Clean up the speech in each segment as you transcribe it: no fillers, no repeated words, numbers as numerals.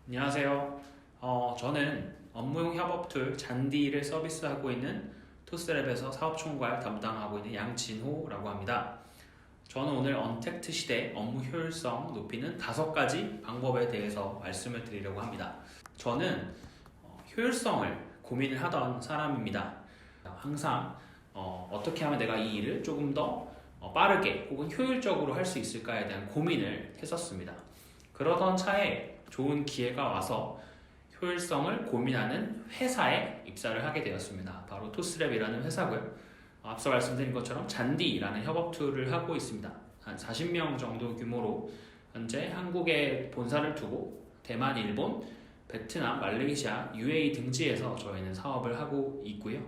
안녕하세요. 저는 업무용 협업 툴 잔디를 서비스하고 있는 토스랩에서 사업총괄 담당하고 있는 양진호라고 합니다. 저는 오늘 언택트 시대 업무 효율성 높이는 5가지 방법에 대해서 말씀을 드리려고 합니다. 저는 효율성을 고민을 하던 사람입니다. 항상 어떻게 하면 내가 이 일을 조금 더 빠르게 혹은 효율적으로 할 수 있을까에 대한 고민을 했었습니다. 그러던 차에 좋은 기회가 와서 효율성을 고민하는 회사에 입사를 하게 되었습니다. 바로 토스랩이라는 회사고요. 앞서 말씀드린 것처럼 잔디라는 협업 툴을 하고 있습니다. 한 40명 정도 규모로 현재 한국에 본사를 두고 대만, 일본, 베트남, 말레이시아, UAE 등지에서 저희는 사업을 하고 있고요.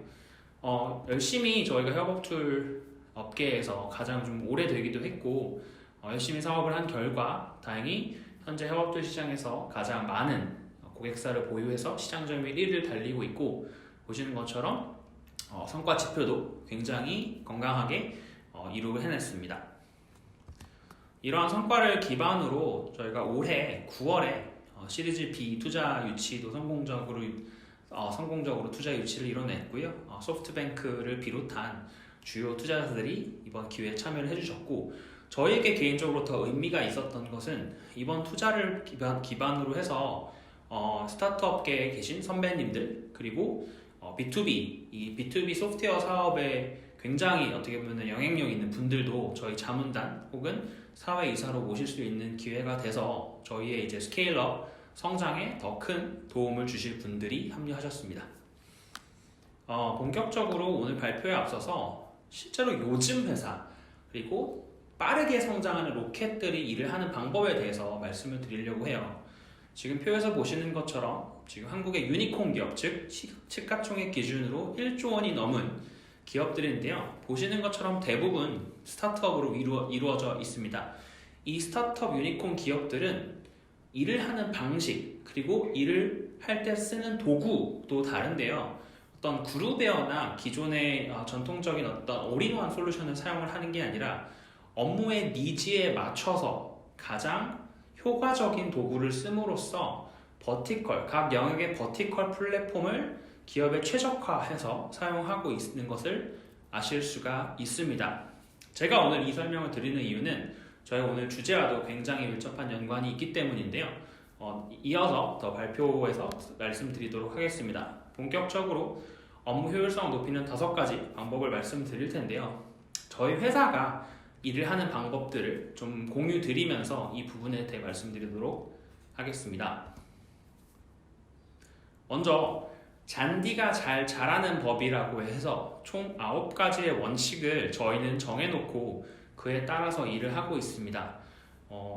열심히 저희가 협업 툴 업계에서 가장 좀 오래되기도 했고 열심히 사업을 한 결과 다행히 현재 협업툴 시장에서 가장 많은 고객사를 보유해서 시장 점유율 1위를 달리고 있고 보시는 것처럼 성과 지표도 굉장히 건강하게 이루고 해냈습니다. 이러한 성과를 기반으로 저희가 올해 9월에 시리즈 B 투자 유치도 성공적으로 투자 유치를 이뤄냈고요. 소프트뱅크를 비롯한 주요 투자자들이 이번 기회에 참여를 해주셨고 저희에게 개인적으로 더 의미가 있었던 것은 이번 투자를 기반으로 해서 스타트업계에 계신 선배님들 그리고 이 B2B 소프트웨어 사업에 굉장히 어떻게 보면 영향력 있는 분들도 저희 자문단 혹은 사회이사로 모실 수 있는 기회가 돼서 저희의 이제 스케일업 성장에 더 큰 도움을 주실 분들이 합류하셨습니다. 본격적으로 오늘 발표에 앞서서 실제로 요즘 회사 그리고 빠르게 성장하는 로켓들이 일을 하는 방법에 대해서 말씀을 드리려고 해요. 지금 표에서 보시는 것처럼 지금 한국의 유니콘 기업, 즉 시가총액 기준으로 1조 원이 넘은 기업들인데요. 보시는 것처럼 대부분 스타트업으로 이루어져 있습니다. 이 스타트업 유니콘 기업들은 일을 하는 방식 그리고 일을 할 때 쓰는 도구도 다른데요. 어떤 그룹웨어나 기존의 전통적인 어떤 올인원 솔루션을 사용을 하는 게 아니라 업무의 니즈에 맞춰서 가장 효과적인 도구를 씀으로써 각 영역의 버티컬 플랫폼을 기업에 최적화해서 사용하고 있는 것을 아실 수가 있습니다. 제가 오늘 이 설명을 드리는 이유는 저희 오늘 주제와도 굉장히 밀접한 연관이 있기 때문인데요. 이어서 더 발표에서 말씀드리도록 하겠습니다. 본격적으로 업무 효율성을 높이는 5가지 방법을 말씀드릴 텐데요. 저희 회사가 일을 하는 방법들을 좀 공유 드리면서 이 부분에 대해 말씀드리도록 하겠습니다. 먼저 잔디가 잘 자라는 법이라고 해서 총 9가지의 원칙을 저희는 정해놓고 그에 따라서 일을 하고 있습니다.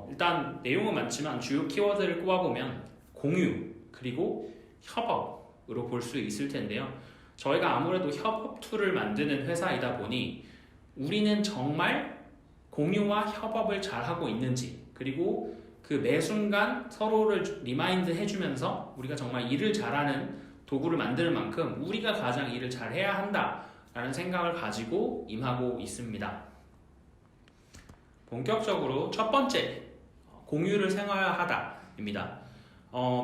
일단 내용은 많지만 주요 키워드를 꼽아보면 공유 그리고 협업으로 볼 수 있을 텐데요. 저희가 아무래도 협업 툴을 만드는 회사이다 보니 우리는 정말 공유와 협업을 잘 하고 있는지 그리고 그 매 순간 서로를 리마인드 해주면서 우리가 정말 일을 잘하는 도구를 만드는 만큼 우리가 가장 일을 잘 해야 한다라는 생각을 가지고 임하고 있습니다. 본격적으로 첫 번째 공유를 생활하다입니다.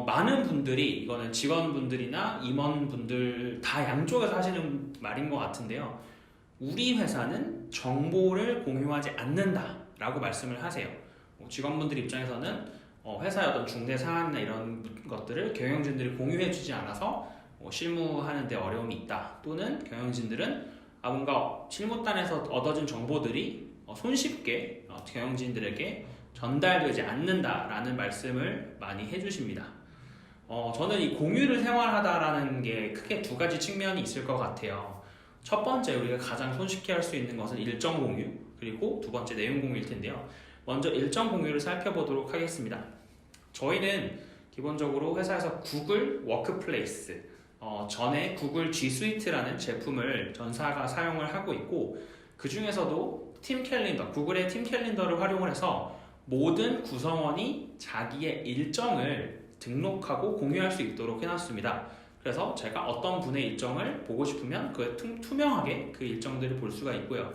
많은 분들이 이거는 직원분들이나 임원분들 다 양쪽에서 하시는 말인 것 같은데요. 우리 회사는 정보를 공유하지 않는다라고 말씀을 하세요. 직원분들 입장에서는 회사의 어떤 중대 사안이나 이런 것들을 경영진들이 공유해주지 않아서 실무하는 데 어려움이 있다. 또는 경영진들은 뭔가 실무단에서 얻어진 정보들이 손쉽게 경영진들에게 전달되지 않는다라는 말씀을 많이 해주십니다. 저는 이 공유를 생활하다라는 게 크게 2가지 측면이 있을 것 같아요. 첫 번째 우리가 가장 손쉽게 할 수 있는 것은 일정 공유 그리고 2번째 내용 공유일 텐데요. 먼저 일정 공유를 살펴보도록 하겠습니다. 저희는 기본적으로 회사에서 구글 워크플레이스 전에 구글 G 스위트라는 제품을 전사가 사용을 하고 있고 그 중에서도 팀 캘린더, 구글의 팀 캘린더를 활용을 해서 모든 구성원이 자기의 일정을 등록하고 공유할 수 있도록 해놨습니다. 그래서 제가 어떤 분의 일정을 보고 싶으면 투명하게 그 일정들을 볼 수가 있고요.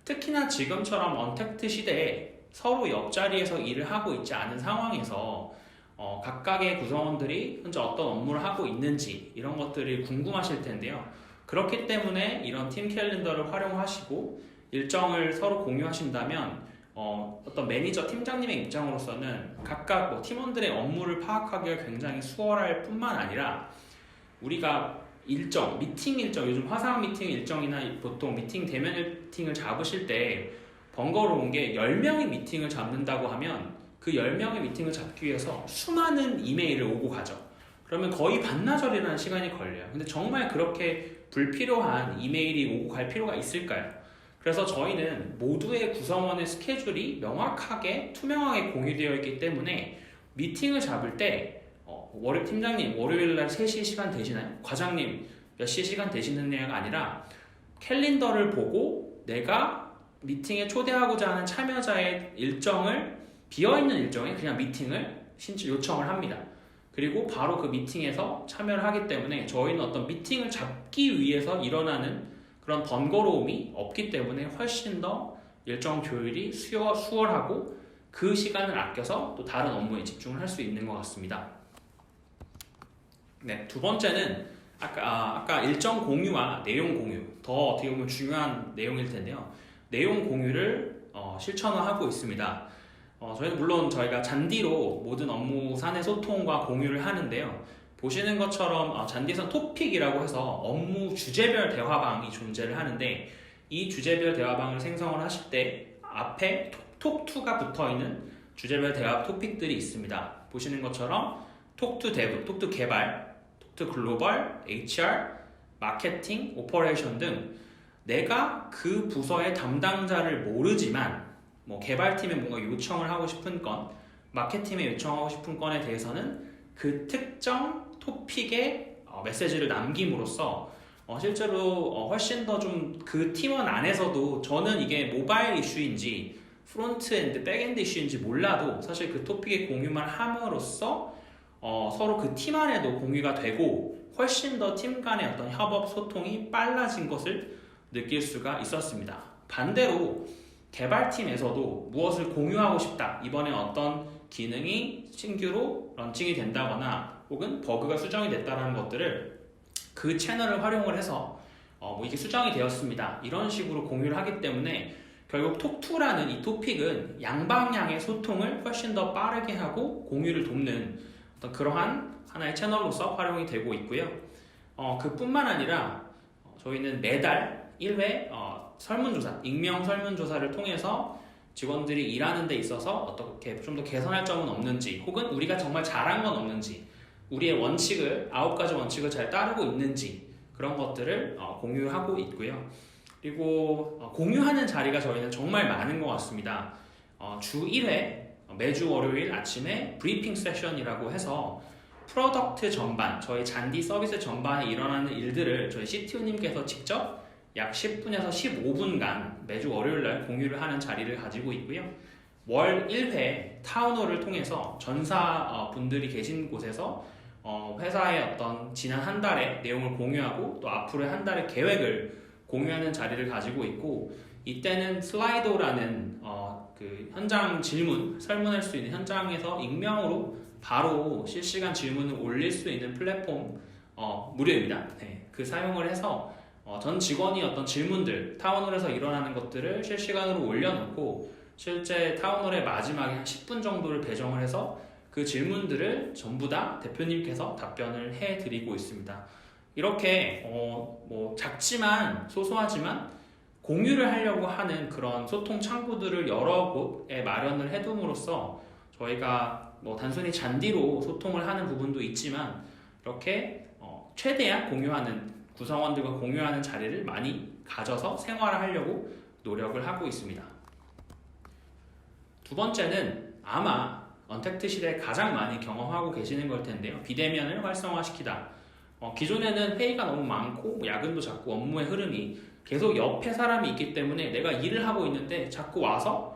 특히나 지금처럼 언택트 시대에 서로 옆자리에서 일을 하고 있지 않은 상황에서 각각의 구성원들이 현재 어떤 업무를 하고 있는지 이런 것들이 궁금하실 텐데요. 그렇기 때문에 이런 팀 캘린더를 활용하시고 일정을 서로 공유하신다면 어떤 매니저, 팀장님의 입장으로서는 각각 팀원들의 업무를 파악하기가 굉장히 수월할 뿐만 아니라 우리가 일정, 미팅 일정, 요즘 화상 미팅 일정이나 보통 미팅 대면 미팅을 잡으실 때 번거로운 게 10명의 미팅을 잡는다고 하면 그 10명의 미팅을 잡기 위해서 수많은 이메일을 오고 가죠. 그러면 거의 반나절이라는 시간이 걸려요. 근데 정말 그렇게 불필요한 이메일이 오고 갈 필요가 있을까요? 그래서 저희는 모두의 구성원의 스케줄이 명확하게 투명하게 공유되어 있기 때문에 미팅을 잡을 때 팀장님 월요일날 3시 시간 되시나요? 과장님 몇 시 시간 되시느냐가 아니라 캘린더를 보고 내가 미팅에 초대하고자 하는 참여자의 일정을 비어있는 일정에 그냥 미팅을 요청을 합니다. 그리고 바로 그 미팅에서 참여를 하기 때문에 저희는 어떤 미팅을 잡기 위해서 일어나는 그런 번거로움이 없기 때문에 훨씬 더 일정 조율이 수월하고 그 시간을 아껴서 또 다른 업무에 집중을 할 수 있는 것 같습니다. 네, 두 번째는 아까 일정 공유와 내용 공유, 더 어떻게 보면 중요한 내용일 텐데요. 내용 공유를 실천하고 있습니다. 저희는 물론 저희가 잔디로 모든 업무 사내 소통과 공유를 하는데요. 보시는 것처럼 잔디에서는 토픽이라고 해서 업무 주제별 대화방이 존재를 하는데 이 주제별 대화방을 생성을 하실 때 앞에 톡2가 붙어있는 주제별 대화 토픽들이 있습니다. 보시는 것처럼 톡2 데브, 톡2 개발, 톡2 글로벌, HR, 마케팅, 오퍼레이션 등 내가 그 부서의 담당자를 모르지만 개발팀에 뭔가 요청을 하고 싶은 건, 마케팅에 요청하고 싶은 건에 대해서는 그 특정 토픽에 메시지를 남김으로써 실제로 훨씬 더 좀 그 팀원 안에서도 저는 이게 모바일 이슈인지 프론트엔드, 백엔드 이슈인지 몰라도 사실 그 토픽의 공유만 함으로써 서로 그 팀 안에도 공유가 되고 훨씬 더 팀 간의 어떤 협업 소통이 빨라진 것을 느낄 수가 있었습니다. 반대로 개발팀에서도 무엇을 공유하고 싶다, 이번에 어떤 기능이 신규로 런칭이 된다거나 혹은 버그가 수정이 됐다는 것들을 그 채널을 활용을 해서 이게 수정이 되었습니다, 이런 식으로 공유를 하기 때문에 결국 톡2라는 이 토픽은 양방향의 소통을 훨씬 더 빠르게 하고 공유를 돕는 어떤 그러한 하나의 채널로서 활용이 되고 있고요. 그뿐만 아니라 저희는 매달 1회 설문조사, 익명 설문조사를 통해서 직원들이 일하는 데 있어서 어떻게 좀 더 개선할 점은 없는지, 혹은 우리가 정말 잘한 건 없는지, 우리의 원칙을 9가지 원칙을 잘 따르고 있는지, 그런 것들을 공유하고 있고요. 그리고 공유하는 자리가 저희는 정말 많은 것 같습니다. 주 1회 매주 월요일 아침에 브리핑 세션이라고 해서 프로덕트 전반, 저희 잔디 서비스 전반에 일어나는 일들을 저희 CTO님께서 직접 약 10분에서 15분간 매주 월요일날 공유를 하는 자리를 가지고 있고요. 월 1회 타운홀을 통해서 전사 분들이 계신 곳에서 회사의 어떤 지난 한 달의 내용을 공유하고 또 앞으로의 한 달의 계획을 공유하는 자리를 가지고 있고, 이때는 슬라이도라는 그 현장 질문, 설문할 수 있는 현장에서 익명으로 바로 실시간 질문을 올릴 수 있는 플랫폼 무료입니다. 네, 그 사용을 해서 전 직원이 어떤 질문들, 타운홀에서 일어나는 것들을 실시간으로 올려놓고 실제 타운홀의 마지막에 한 10분 정도를 배정을 해서 그 질문들을 전부 다 대표님께서 답변을 해드리고 있습니다. 이렇게 작지만 소소하지만 공유를 하려고 하는 그런 소통 창구들을 여러 곳에 마련을 해둠으로써 저희가 단순히 잔디로 소통을 하는 부분도 있지만 이렇게 최대한 공유하는, 구성원들과 공유하는 자리를 많이 가져서 생활을 하려고 노력을 하고 있습니다. 두 번째는 아마 언택트 시대에 가장 많이 경험하고 계시는 걸 텐데요. 비대면을 활성화시키다. 기존에는 회의가 너무 많고 야근도 잦고 업무의 흐름이 계속 옆에 사람이 있기 때문에 내가 일을 하고 있는데 자꾸 와서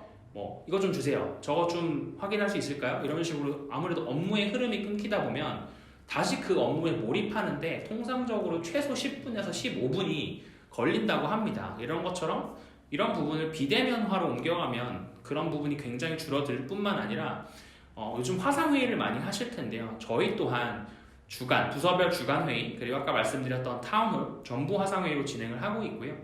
이거 좀 주세요, 저거 좀 확인할 수 있을까요? 이런 식으로 아무래도 업무의 흐름이 끊기다 보면 다시 그 업무에 몰입하는데 통상적으로 최소 10분에서 15분이 걸린다고 합니다. 이런 것처럼 이런 부분을 비대면화로 옮겨가면 그런 부분이 굉장히 줄어들 뿐만 아니라 요즘 화상회의를 많이 하실 텐데요. 저희 또한 부서별 주간회의, 그리고 아까 말씀드렸던 타운홀 전부 화상회의로 진행을 하고 있고요.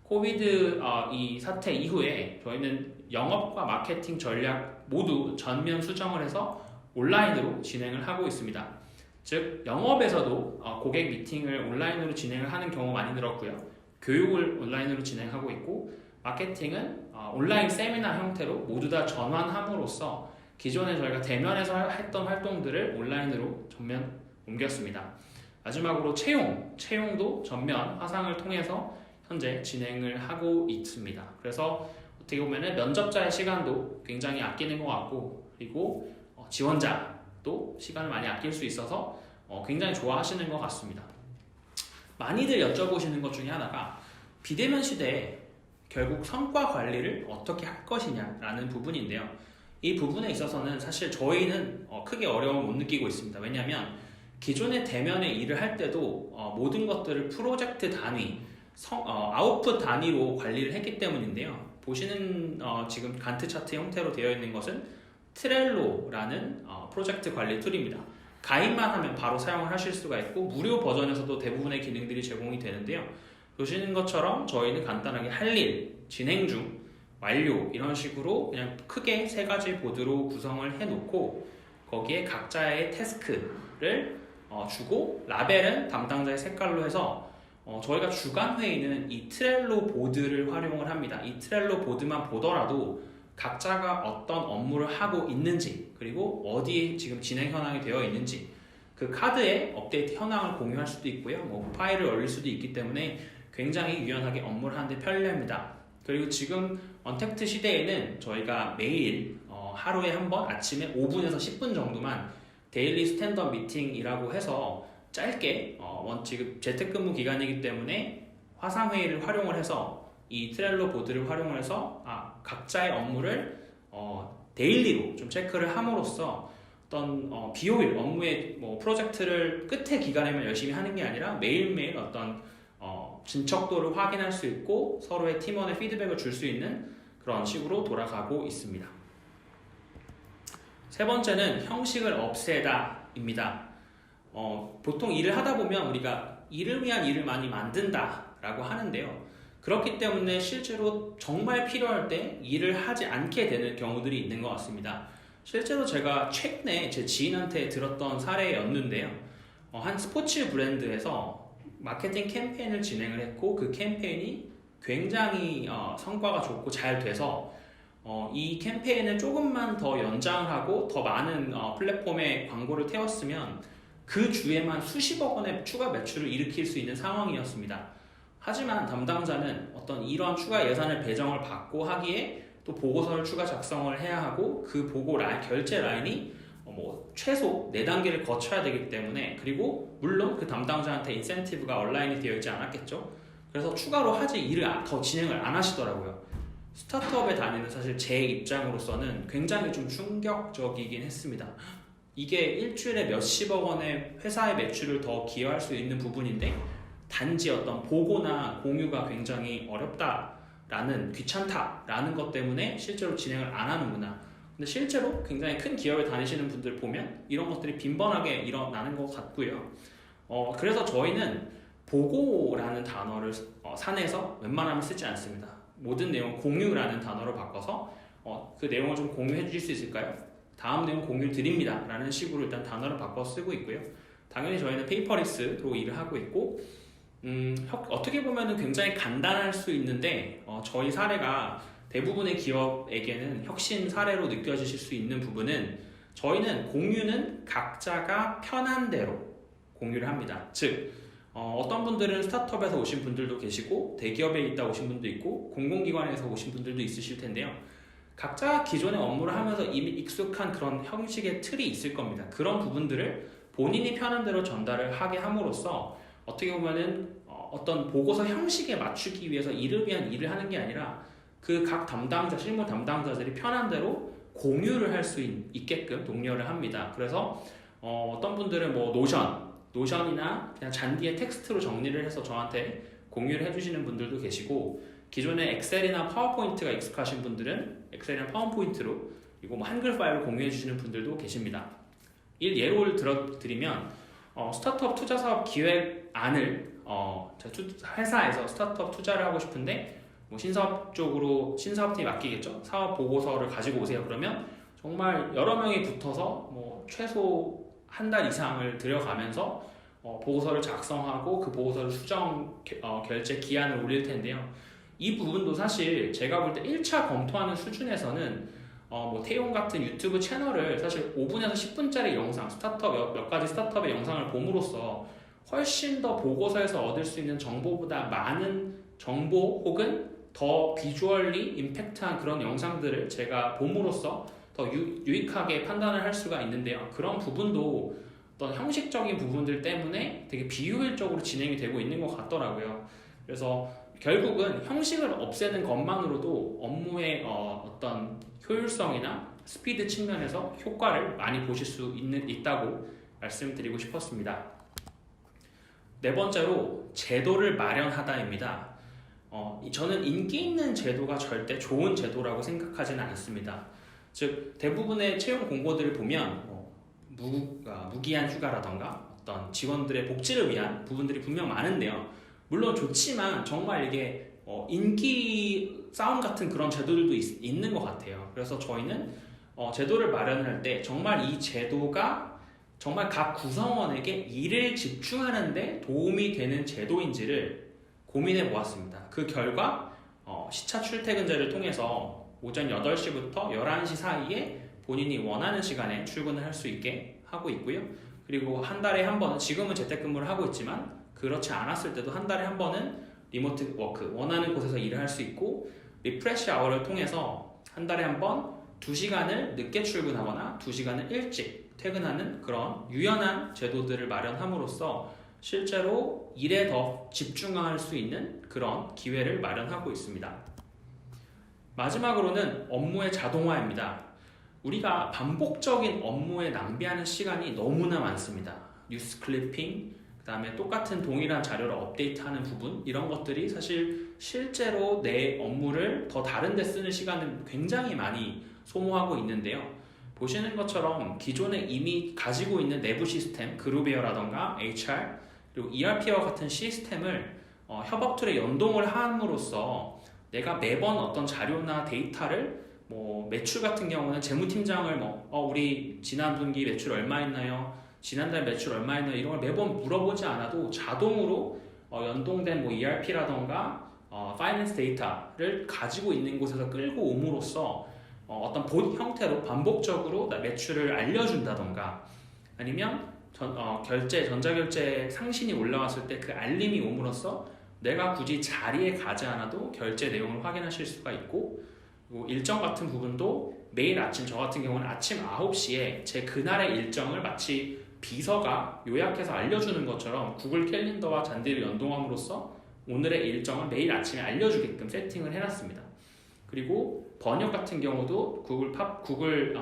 코비드 이 사태 이후에 저희는 영업과 마케팅 전략 모두 전면 수정을 해서 온라인으로 진행을 하고 있습니다. 즉 영업에서도 고객 미팅을 온라인으로 진행을 하는 경우가 많이 늘었고요. 교육을 온라인으로 진행하고 있고, 마케팅은 온라인 세미나 형태로 모두 다 전환함으로써 기존에 저희가 대면에서 했던 활동들을 온라인으로 전면 옮겼습니다. 마지막으로 채용도 전면 화상을 통해서 현재 진행을 하고 있습니다. 그래서 어떻게 보면 면접자의 시간도 굉장히 아끼는 것 같고, 그리고 지원자도 시간을 많이 아낄 수 있어서 굉장히 좋아하시는 것 같습니다. 많이들 여쭤보시는 것 중에 하나가 비대면 시대에 결국 성과 관리를 어떻게 할 것이냐라는 부분인데요. 이 부분에 있어서는 사실 저희는 크게 어려움을 못 느끼고 있습니다. 왜냐하면 기존의 대면에 일을 할 때도 모든 것들을 프로젝트 단위, 아웃풋 단위로 관리를 했기 때문인데요. 보시는 지금 간트 차트 형태로 되어 있는 것은 트렐로라는 프로젝트 관리 툴입니다. 가입만 하면 바로 사용을 하실 수가 있고, 무료 버전에서도 대부분의 기능들이 제공이 되는데요. 보시는 것처럼 저희는 간단하게 할 일, 진행 중, 완료 이런 식으로 그냥 크게 세 가지 보드로 구성을 해놓고, 거기에 각자의 태스크를 주고, 라벨은 담당자의 색깔로 해서 저희가 주간 회의는 이 트렐로 보드를 활용을 합니다. 이 트렐로 보드만 보더라도 각자가 어떤 업무를 하고 있는지, 그리고 어디에 지금 진행 현황이 되어 있는지, 그 카드에 업데이트 현황을 공유할 수도 있고요. 파일을 올릴 수도 있기 때문에 굉장히 유연하게 업무를 하는데 편리합니다. 그리고 지금 언택트 시대에는 저희가 매일 하루에 한 번 아침에 5분에서 10분 정도만 데일리 스탠드업 미팅이라고 해서 짧게 지금 재택근무 기간이기 때문에 화상회의를 활용을 해서 이 트렐로 보드를 활용을 해서 각자의 업무를 데일리로 좀 체크를 함으로써 어떤 비효율 업무의 프로젝트를 끝에 기간에만 열심히 하는 게 아니라 매일매일 어떤 진척도를 확인할 수 있고 서로의 팀원의 피드백을 줄 수 있는 그런 식으로 돌아가고 있습니다. 세 번째는 형식을 없애다입니다. 보통 일을 하다 보면 우리가 일을 위한 일을 많이 만든다라고 하는데요. 그렇기 때문에 실제로 정말 필요할 때 일을 하지 않게 되는 경우들이 있는 것 같습니다. 실제로 제가 최근에 제 지인한테 들었던 사례였는데요. 한 스포츠 브랜드에서 마케팅 캠페인을 진행을 했고, 그 캠페인이 굉장히 성과가 좋고 잘 돼서 이 캠페인을 조금만 더 연장하고 더 많은 플랫폼에 광고를 태웠으면 그 주에만 수십억 원의 추가 매출을 일으킬 수 있는 상황이었습니다. 하지만 담당자는 어떤 이러한 추가 예산을 배정을 받고 하기에 또 보고서를 추가 작성을 해야 하고, 그 보고 결제 라인이 최소 4단계를 거쳐야 되기 때문에, 그리고 물론 그 담당자한테 인센티브가 온라인이 되어 있지 않았겠죠. 그래서 추가로 일을 더 진행을 안 하시더라고요. 스타트업에 다니는 사실 제 입장으로서는 굉장히 좀 충격적이긴 했습니다. 이게 일주일에 몇십억 원의 회사의 매출을 더 기여할 수 있는 부분인데, 단지 어떤 보고나 공유가 굉장히 어렵다라는, 귀찮다라는 것 때문에 실제로 진행을 안 하는구나. 근데 실제로 굉장히 큰 기업에 다니시는 분들 보면 이런 것들이 빈번하게 일어나는 것 같고요. 그래서 저희는 보고라는 단어를 산에서 웬만하면 쓰지 않습니다. 모든 내용 공유라는 단어로 바꿔서 그 내용을 좀 공유해 주실 수 있을까요? 다음 내용 공유 드립니다 라는 식으로 일단 단어를 바꿔 쓰고 있고요. 당연히 저희는 페이퍼리스로 일을 하고 있고, 어떻게 보면 굉장히 간단할 수 있는데 저희 사례가 대부분의 기업에게는 혁신 사례로 느껴지실 수 있는 부분은, 저희는 공유는 각자가 편한 대로 공유를 합니다. 즉 어떤 분들은 스타트업에서 오신 분들도 계시고, 대기업에 있다 오신 분도 있고, 공공기관에서 오신 분들도 있으실 텐데요. 각자 기존의 업무를 하면서 이미 익숙한 그런 형식의 틀이 있을 겁니다. 그런 부분들을 본인이 편한 대로 전달을 하게 함으로써 어떻게 보면은 어떤 보고서 형식에 맞추기 위해서 일을 위한 일을 하는 게 아니라 그 각 담당자, 실무 담당자들이 편한 대로 공유를 할 수 있게끔 독려를 합니다. 그래서 어떤 분들은 노션이나 그냥 잔디에 텍스트로 정리를 해서 저한테 공유를 해주시는 분들도 계시고, 기존에 엑셀이나 파워포인트가 익숙하신 분들은 엑셀이나 파워포인트로 그리고 뭐 한글 파일을 공유해 주시는 분들도 계십니다. 예를 들어드리면 스타트업 투자 사업 기획안을 회사에서 스타트업 투자를 하고 싶은데 뭐 신사업 쪽으로 신사업팀이 맡기겠죠. 사업 보고서를 가지고 오세요. 그러면 정말 여러 명이 붙어서 뭐 최소 한 달 이상을 들여가면서 보고서를 작성하고 그 보고서를 수정 결제 기한을 올릴 텐데요. 이 부분도 사실 제가 볼 때 1차 검토하는 수준에서는 뭐 태용 같은 유튜브 채널을 사실 5분에서 10분짜리 영상 몇 가지 스타트업의 영상을 봄으로써 훨씬 더 보고서에서 얻을 수 있는 정보보다 많은 정보 혹은 더 비주얼리 임팩트한 그런 영상들을 제가 봄으로써 더 유익하게 판단을 할 수가 있는데요. 그런 부분도 어떤 형식적인 부분들 때문에 되게 비효율적으로 진행이 되고 있는 것 같더라고요. 그래서 결국은 형식을 없애는 것만으로도 업무의 어떤 효율성이나 스피드 측면에서 효과를 많이 보실 수 있다고 말씀드리고 싶었습니다. 네 번째로 제도를 마련하다입니다. 저는 인기 있는 제도가 절대 좋은 제도라고 생각하지는 않습니다. 즉 대부분의 채용 공고들을 보면 무기한 휴가라던가 어떤 직원들의 복지를 위한 부분들이 분명 많은데요. 물론 좋지만 정말 이게 인기 싸움 같은 그런 제도들도 있는 것 같아요. 그래서 저희는 제도를 마련할 때 정말 이 제도가 정말 각 구성원에게 일을 집중하는 데 도움이 되는 제도인지를 고민해 보았습니다. 그 결과 시차 출퇴근제를 통해서 오전 8시부터 11시 사이에 본인이 원하는 시간에 출근을 할 수 있게 하고 있고요. 그리고 한 달에 한 번은 지금은 재택근무를 하고 있지만 그렇지 않았을 때도 한 달에 한 번은 리모트 워크 원하는 곳에서 일을 할 수 있고 리프레시 아워를 통해서 한 달에 한 번 2시간을 늦게 출근하거나 2시간을 일찍 퇴근하는 그런 유연한 제도들을 마련함으로써 실제로 일에 더 집중할 수 있는 그런 기회를 마련하고 있습니다. 마지막으로는 업무의 자동화입니다. 우리가 반복적인 업무에 낭비하는 시간이 너무나 많습니다. 뉴스 클리핑, 그 다음에 똑같은 동일한 자료를 업데이트하는 부분 이런 것들이 사실 실제로 내 업무를 더 다른 데 쓰는 시간을 굉장히 많이 소모하고 있는데요. 보시는 것처럼 기존에 이미 가지고 있는 내부 시스템, 그루베어라던가 HR, 그리고 ERP와 같은 시스템을 협업 툴에 연동을 함으로써 내가 매번 어떤 자료나 데이터를 뭐 매출 같은 경우는 재무팀장을 우리 지난 분기 매출 얼마 했나요? 지난달 매출 얼마 했나요? 이런 걸 매번 물어보지 않아도 자동으로 연동된 뭐 ERP라던가 파이낸스 데이터를 가지고 있는 곳에서 끌고 옴으로써 어떤 봇 형태로 반복적으로 매출을 알려준다던가 아니면 전자결제 상신이 올라왔을 때 그 알림이 옴으로써 내가 굳이 자리에 가지 않아도 결제 내용을 확인하실 수가 있고 그리고 일정 같은 부분도 매일 아침 저 같은 경우는 아침 9시에 제 그날의 일정을 마치 비서가 요약해서 알려주는 것처럼 구글 캘린더와 잔디를 연동함으로써 오늘의 일정을 매일 아침에 알려주게끔 세팅을 해놨습니다. 그리고 번역 같은 경우도 구글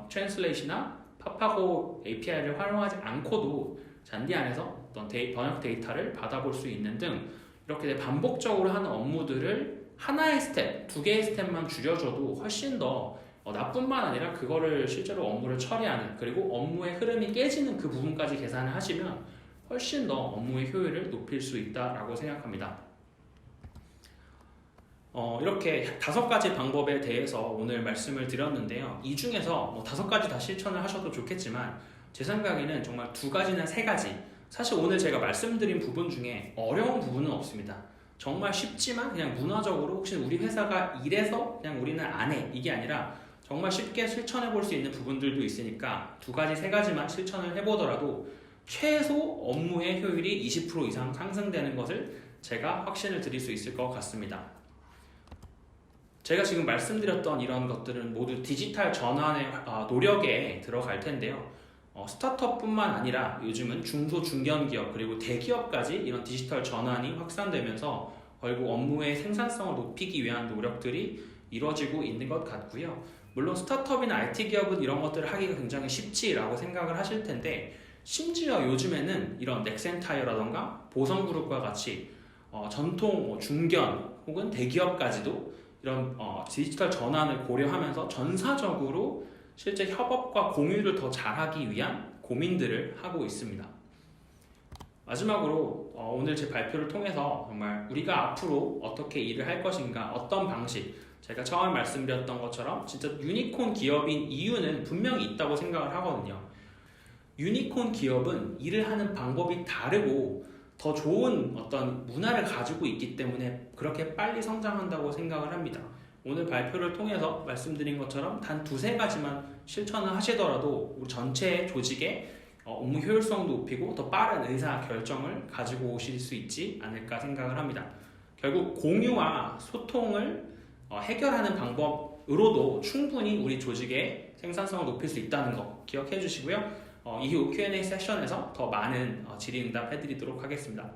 트랜슬레이시나 파파고 API를 활용하지 않고도 잔디 안에서 어떤 번역 데이터를 받아볼 수 있는 등 이렇게 반복적으로 하는 업무들을 하나의 스텝, 2개의 스텝만 줄여줘도 훨씬 더 나뿐만 아니라 그거를 실제로 업무를 처리하는 그리고 업무의 흐름이 깨지는 그 부분까지 계산을 하시면 훨씬 더 업무의 효율을 높일 수 있다라고 생각합니다. 이렇게 5가지 방법에 대해서 오늘 말씀을 드렸는데요. 이 중에서 뭐 5가지 다 실천을 하셔도 좋겠지만 제 생각에는 정말 2가지나 3가지 사실 오늘 제가 말씀드린 부분 중에 어려운 부분은 없습니다. 정말 쉽지만 그냥 문화적으로 혹시 우리 회사가 이래서 그냥 우리는 안 해 이게 아니라 정말 쉽게 실천해 볼 수 있는 부분들도 있으니까 2가지, 3가지만 실천을 해보더라도 최소 업무의 효율이 20% 이상 상승되는 것을 제가 확신을 드릴 수 있을 것 같습니다. 제가 지금 말씀드렸던 이런 것들은 모두 디지털 전환의 노력에 들어갈 텐데요. 스타트업뿐만 아니라 요즘은 중소, 중견기업 그리고 대기업까지 이런 디지털 전환이 확산되면서 결국 업무의 생산성을 높이기 위한 노력들이 이루어지고 있는 것 같고요. 물론 스타트업이나 IT 기업은 이런 것들을 하기가 굉장히 쉽지라고 생각을 하실 텐데 심지어 요즘에는 이런 넥센타이어라던가 보성그룹과 같이 전통 중견 혹은 대기업까지도 이런 디지털 전환을 고려하면서 전사적으로 실제 협업과 공유를 더 잘하기 위한 고민들을 하고 있습니다. 마지막으로 오늘 제 발표를 통해서 정말 우리가 앞으로 어떻게 일을 할 것인가, 어떤 방식, 제가 처음에 말씀드렸던 것처럼 진짜 유니콘 기업인 이유는 분명히 있다고 생각을 하거든요. 유니콘 기업은 일을 하는 방법이 다르고 더 좋은 어떤 문화를 가지고 있기 때문에 그렇게 빨리 성장한다고 생각을 합니다. 오늘 발표를 통해서 말씀드린 것처럼 단 두세 가지만 실천을 하시더라도 우리 전체 조직의 업무 효율성도 높이고 더 빠른 의사 결정을 가지고 오실 수 있지 않을까 생각을 합니다. 결국 공유와 소통을 해결하는 방법으로도 충분히 우리 조직의 생산성을 높일 수 있다는 거 기억해 주시고요. 이후 Q&A 세션에서 더 많은 질의응답 해드리도록 하겠습니다.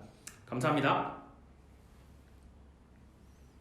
감사합니다.